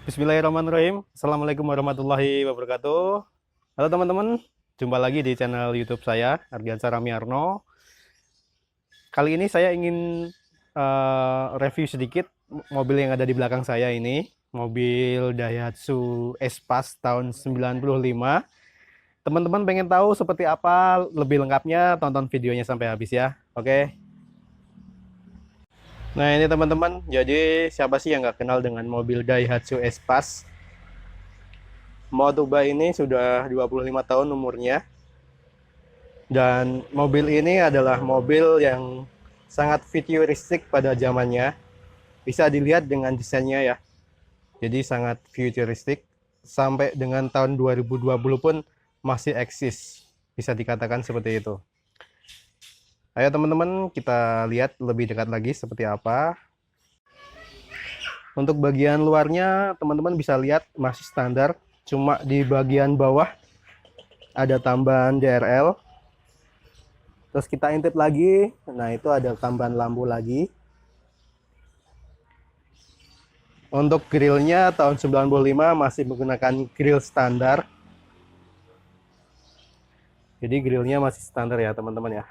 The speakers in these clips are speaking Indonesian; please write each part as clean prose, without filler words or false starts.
Bismillahirrahmanirrahim. Assalamualaikum warahmatullahi wabarakatuh. Halo teman-teman, jumpa lagi di channel YouTube saya, Ardiansah Ramiarno. Kali ini saya ingin review sedikit mobil yang ada di belakang saya ini, mobil Daihatsu Espas tahun 95. Teman-teman pengen tahu seperti apa lebih lengkapnya, tonton videonya sampai habis ya. Oke. Nah ini teman-teman, jadi siapa sih yang nggak kenal dengan mobil Daihatsu Espas? Motoba ini sudah 25 tahun umurnya, dan mobil ini adalah mobil yang sangat futuristik pada zamannya. Bisa dilihat dengan desainnya ya, jadi sangat futuristik. Sampai dengan tahun 2020 pun masih eksis, bisa dikatakan seperti itu. Ayo teman-teman, kita lihat lebih dekat lagi seperti apa. Untuk bagian luarnya teman-teman bisa lihat masih standar, cuma di bagian bawah ada tambahan DRL. Terus kita intip lagi, nah itu ada tambahan lampu lagi. Untuk grillnya tahun 95 masih menggunakan grill standar. Jadi grillnya masih standar ya teman-teman ya.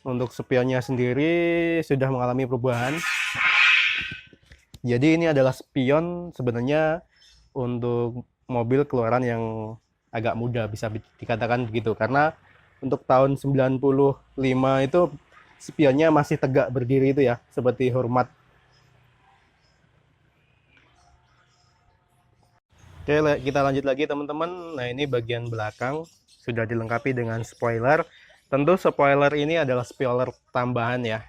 Untuk spionnya sendiri sudah mengalami perubahan. Jadi ini adalah spion sebenarnya untuk mobil keluaran yang agak muda, bisa dikatakan begitu. Karena untuk tahun 95 itu spionnya masih tegak berdiri itu ya, seperti hormat. Oke, kita lanjut lagi teman-teman. Nah ini bagian belakang sudah dilengkapi dengan spoiler. Tentu spoiler ini adalah spoiler tambahan ya.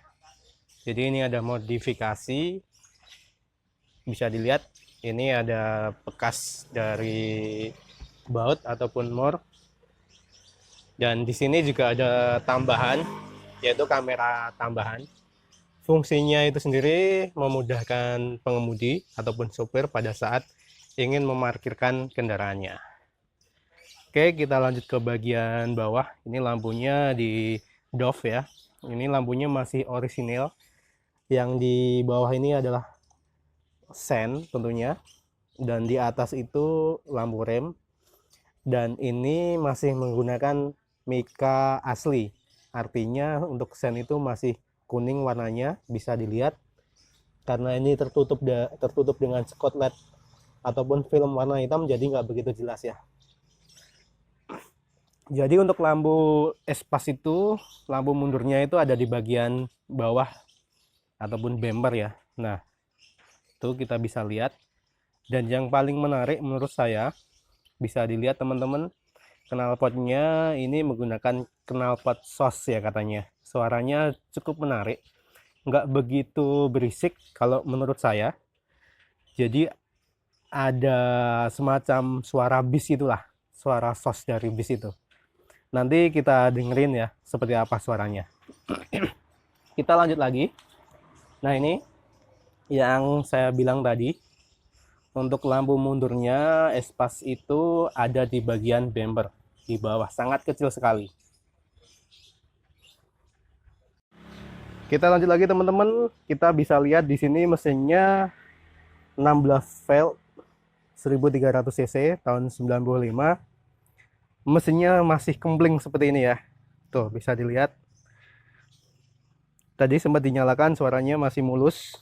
Jadi ini ada modifikasi. Bisa dilihat ini ada bekas dari baut ataupun mor. Dan di sini juga ada tambahan, yaitu kamera tambahan. Fungsinya itu sendiri memudahkan pengemudi ataupun sopir pada saat ingin memarkirkan kendaraannya. Oke, kita lanjut ke bagian bawah. Ini lampunya di Dove ya. Ini lampunya masih orisinil. Yang di bawah ini adalah sen tentunya. Dan di atas itu lampu rem. Dan ini masih menggunakan mika asli. Artinya untuk sen itu masih kuning warnanya, bisa dilihat. Karena ini tertutup dengan Scott LED ataupun film warna hitam, jadi nggak begitu jelas ya. Jadi untuk lampu Espas itu, lampu mundurnya itu ada di bagian bawah ataupun bumper ya. Nah itu kita bisa lihat. Dan yang paling menarik menurut saya, bisa dilihat teman-teman, knalpotnya ini menggunakan knalpot SOS ya katanya. Suaranya cukup menarik, nggak begitu berisik kalau menurut saya. Jadi ada semacam suara bis itulah, suara SOS dari bis itu. Nanti kita dengerin ya seperti apa suaranya. Kita lanjut lagi. Nah ini yang saya bilang tadi, untuk lampu mundurnya Espas itu ada di bagian bumper di bawah, sangat kecil sekali. Kita lanjut lagi teman-teman. Kita bisa lihat di sini mesinnya 16 volt 1300 cc tahun 95. Mesinnya masih kempling seperti ini ya. Tuh bisa dilihat. Tadi sempat dinyalakan, suaranya masih mulus.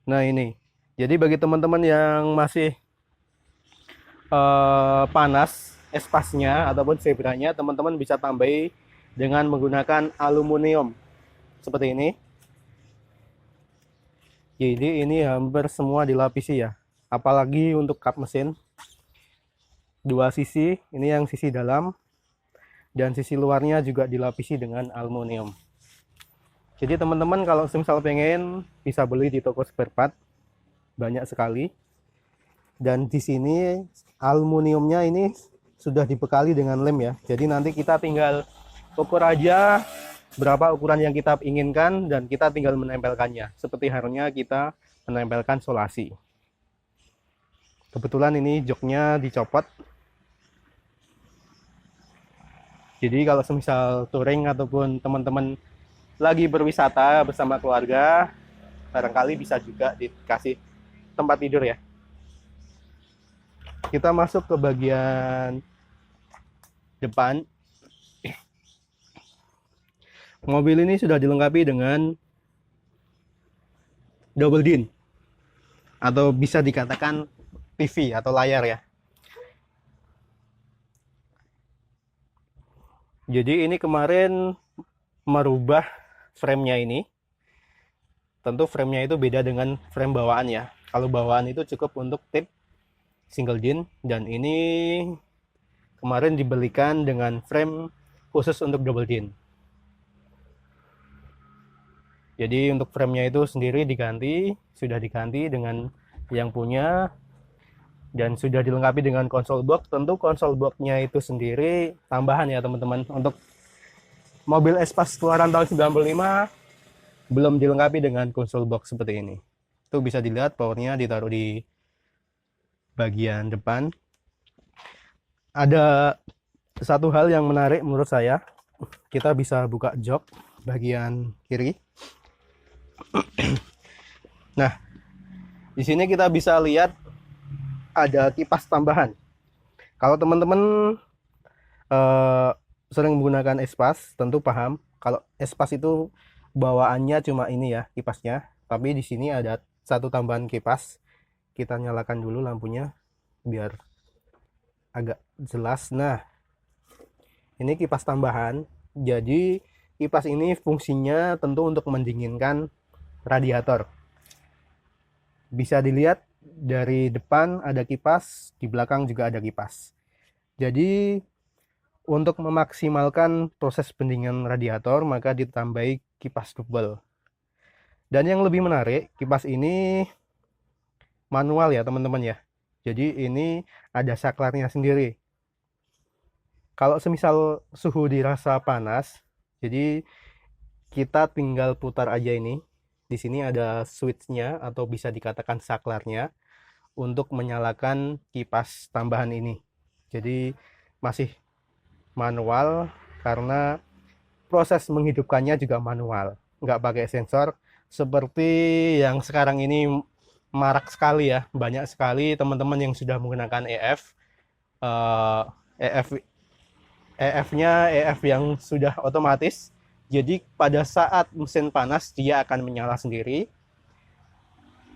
Nah ini. Jadi bagi teman-teman yang masih panas Espasnya ataupun Zebranya, teman-teman bisa tambahi dengan menggunakan aluminium seperti ini. Jadi ini hampir semua dilapisi ya, apalagi untuk kap mesin dua sisi, ini yang sisi dalam dan sisi luarnya juga dilapisi dengan aluminium. Jadi teman-teman kalau misal pengen, bisa beli di toko spare part, banyak sekali. Dan di sini aluminiumnya ini sudah dibekali dengan lem ya, jadi nanti kita tinggal ukur aja berapa ukuran yang kita inginkan dan kita tinggal menempelkannya, seperti halnya kita menempelkan solasi. Kebetulan ini joknya dicopot, jadi kalau semisal touring ataupun teman-teman lagi berwisata bersama keluarga, barangkali bisa juga dikasih tempat tidur ya. Kita masuk ke bagian depan. Mobil ini sudah dilengkapi dengan double din atau bisa dikatakan TV atau layar ya. Jadi ini kemarin merubah frame-nya ini. Tentu frame-nya itu beda dengan frame bawaan ya. Kalau bawaan itu cukup untuk tip single din, dan ini kemarin dibelikan dengan frame khusus untuk double din. Jadi untuk frame-nya itu sendiri sudah diganti dengan yang punya, dan sudah dilengkapi dengan konsol box. Tentu konsol box-nya itu sendiri tambahan ya teman-teman. Untuk mobil Espas keluaran tahun 95 belum dilengkapi dengan konsol box seperti ini. Itu bisa dilihat powernya ditaruh di bagian depan. Ada satu hal yang menarik menurut saya, kita bisa buka jok bagian kiri. Nah, di sini kita bisa lihat ada kipas tambahan. Kalau teman-teman sering menggunakan Espas, tentu paham kalau Espas itu bawaannya cuma ini ya kipasnya, tapi di sini ada satu tambahan kipas. Kita nyalakan dulu lampunya biar agak jelas. Nah, ini kipas tambahan. Jadi kipas ini fungsinya tentu untuk mendinginkan radiator. Bisa dilihat dari depan ada kipas, di belakang juga ada kipas. Jadi untuk memaksimalkan proses pendinginan radiator, maka ditambahi kipas double. Dan yang lebih menarik, kipas ini manual ya teman-teman ya. Jadi ini ada saklarnya sendiri. Kalau semisal suhu dirasa panas, jadi kita tinggal putar aja ini. Di sini ada switchnya atau bisa dikatakan saklarnya untuk menyalakan kipas tambahan ini. Jadi masih manual karena proses menghidupkannya juga manual, nggak pakai sensor seperti yang sekarang ini marak sekali ya. Banyak sekali teman-teman yang sudah menggunakan EF. EF-nya EF yang sudah otomatis. Jadi pada saat mesin panas dia akan menyala sendiri.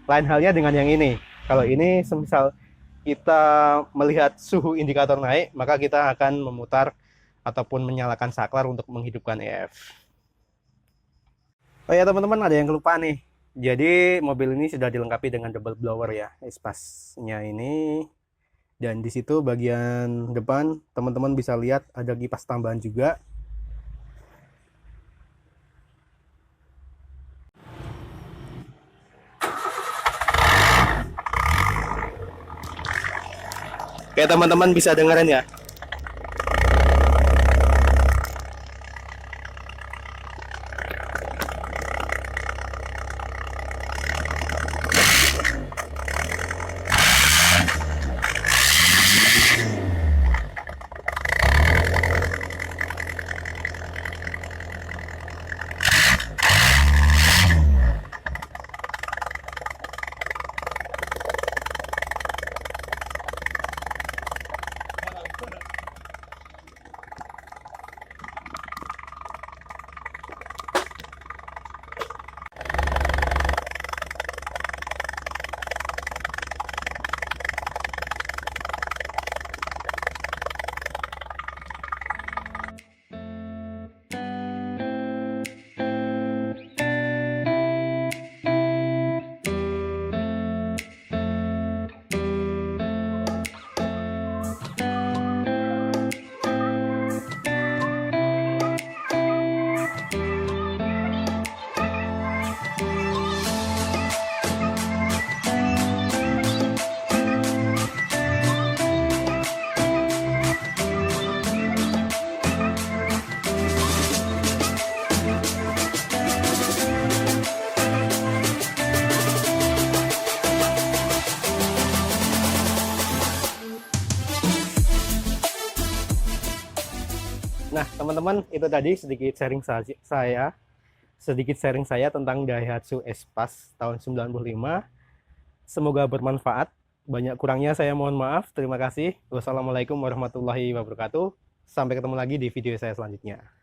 Lain halnya dengan yang ini. Kalau ini semisal kita melihat suhu indikator naik, maka kita akan memutar ataupun menyalakan saklar untuk menghidupkan EF. Oh ya teman-teman, ada yang kelupaan nih. Jadi mobil ini sudah dilengkapi dengan double blower ya, Espasnya ini. Dan di situ bagian depan teman-teman bisa lihat ada kipas tambahan juga. Oke teman-teman bisa dengerin ya. Nah, teman-teman, itu tadi sedikit sharing saya tentang Daihatsu Espas tahun 95. Semoga bermanfaat. Banyak kurangnya saya mohon maaf. Terima kasih. Wassalamualaikum warahmatullahi wabarakatuh. Sampai ketemu lagi di video saya selanjutnya.